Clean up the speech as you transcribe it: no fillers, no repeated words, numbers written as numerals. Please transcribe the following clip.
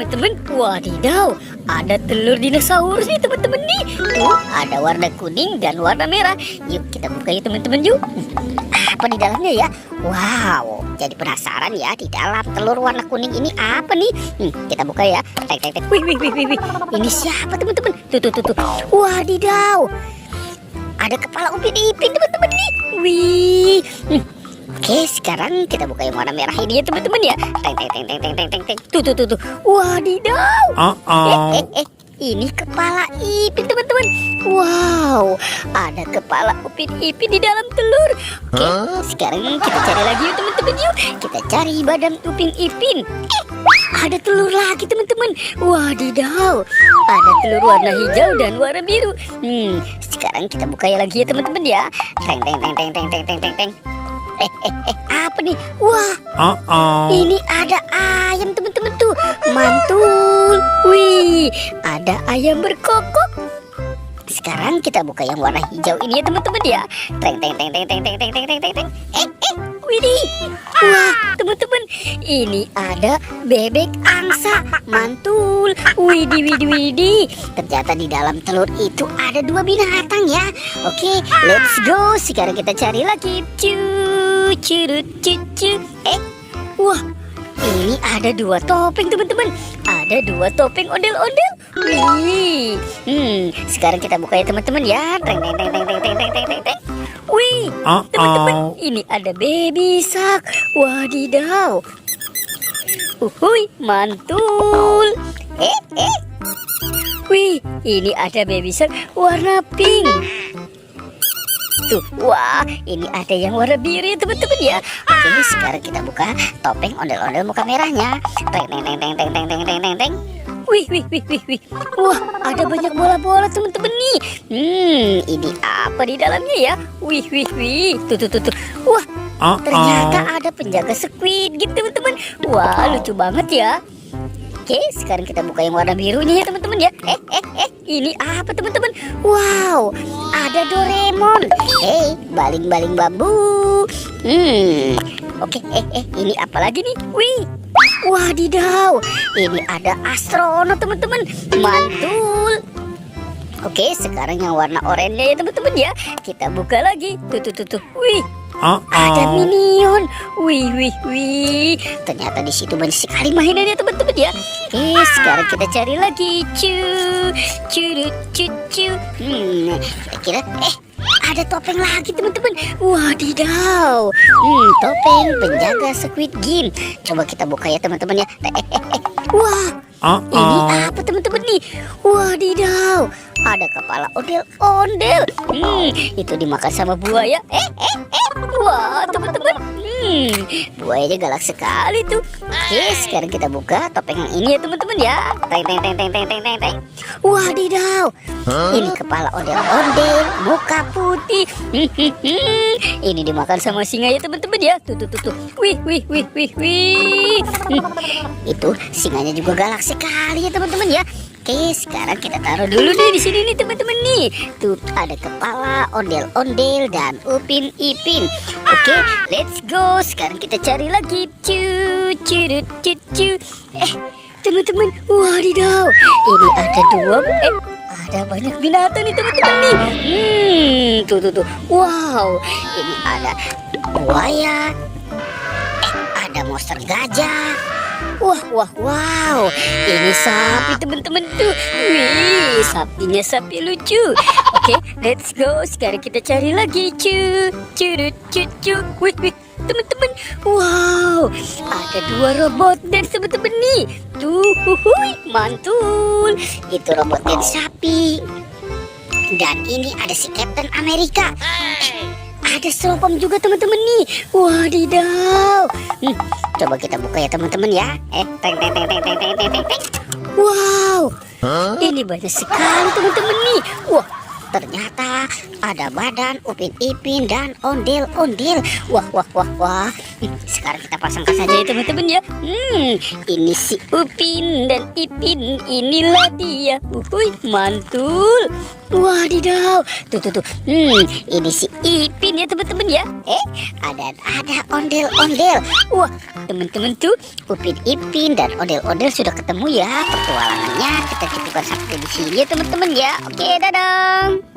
teman-teman. Wadidaw, ada telur dinosaurus nih teman-teman nih. Tuh, ada warna kuning dan warna merah. Yuk kita buka yuk teman-teman yuk. Apa di dalamnya ya? Wow, jadi penasaran ya, di dalam telur warna kuning ini apa nih? Kita buka ya. Tek tek tek. Wih. Ini siapa teman-teman? Tuh. Wadidaw. Ada kepala Upin Ipin teman-teman nih. Wih. Oke, sekarang kita buka yang warna merah ini ya teman-teman ya. Teng. Tuh. Wadidaw. Ini kepala Ipin teman-teman. Wow, ada kepala Upin Ipin di dalam telur. Oke, sekarang kita cari lagi yuk teman-teman yuk. Kita cari badan Upin Ipin. Ada telur lagi teman-teman. Wadidaw, ada telur warna hijau dan warna biru. Sekarang kita buka ya lagi ya teman-teman ya. Teng. Apa nih? Wah, ini ada ayam teman-teman tuh, mantul. Wih, ada ayam berkokok. Sekarang kita buka yang warna hijau ini ya teman-teman ya. Teng. Widih. Wah, teman-teman, ini ada bebek angsa, mantul. Widih. Ternyata di dalam telur itu ada 2 binatang ya. Oke, let's go. Sekarang kita cari lagi. Wah, ini ada 2 topeng teman-teman. Ada 2 topeng ondel-ondel. Wih. Sekarang kita buka ya teman-teman ya. Teng. Wih, teman-teman, ini ada baby shark. Wadidaw. Uhuy, mantul. Wih, ini ada baby shark warna pink. Tuh, wah, ini ada yang warna biru ya teman-teman ya. Oke, sekarang kita buka topeng ondel-ondel muka merahnya. Teng. Wih. Wah, ada banyak bola-bola teman-teman nih. Ini apa di dalamnya ya? Wih. Tuh. Wah, ternyata ada penjaga squid gitu teman-teman. Wah, lucu banget ya. Oke, sekarang kita buka yang warna birunya ya teman-teman ya. Ini apa teman-teman? Wow, ada Doraemon. Baling-baling bambu. Oke, ini apa lagi nih? Wih, wadidaw, ini ada astronot teman-teman, mantul. Oke, sekarang yang warna oranye ya teman-teman ya. Kita buka lagi. Tuh. Wih, ada minion. Wih. Ternyata di situ banyak sekali mainannya teman-teman ya. Oke, sekarang kita cari lagi. Kira-kira ada topeng lagi teman-teman. Wadidaw. Topeng penjaga Squid Game. Coba kita buka ya teman-teman ya. Wah, ini apa teman-teman nih? Wadidaw, ada kepala ondel-ondel. Itu dimakan sama buaya. Wah, teman-teman, buayanya galak sekali tuh. Oke, sekarang kita buka topeng yang ini ya teman-teman ya. Teng. Wadidaw, ini kepala ondel-ondel, muka putih. Ini dimakan sama singa ya teman-teman ya. Tuh. Wih. Itu singanya juga galak sekali ya teman-teman ya. Oke, sekarang kita taruh dulu deh di sini nih teman-teman nih. Tuh ada kepala ondel-ondel dan Upin Ipin. Oke, let's go. Sekarang kita cari lagi. Teman-teman, wadidaw, ini ada 2. Ada banyak binatang nih teman-teman nih. Tuh. Wow, ini ada buaya. Ada monster gajah. Wow, ini sapi teman-teman tuh. Wih, sapinya sapi lucu. Oke, let's go. Sekarang kita cari lagi. Wih, teman-teman. Wow, ada 2 robot dance teman-teman nih. Tuh, mantul. Itu robot dance sapi. Dan ini ada si Captain Amerika. Ada Slowpoke juga teman-teman nih. Wadidaw. Coba kita buka ya teman-teman ya. Teng. Wow, ini banyak sekali teman-teman nih. Wah, ternyata ada badan Upin Ipin dan ondel-ondel. Wah. Sekarang kita pasangkan saja ya teman-teman ya. Ini si Upin dan Ipin, inilah dia. Mantul. Wadidaw, tuh. Ini si Ipin ya teman-teman ya. Ada ondel-ondel. Wah, teman-teman tuh, Upin Ipin dan ondel-ondel sudah ketemu ya. Petualangannya kita cukupkan sampai di sini ya teman-teman ya. Oke, dadah.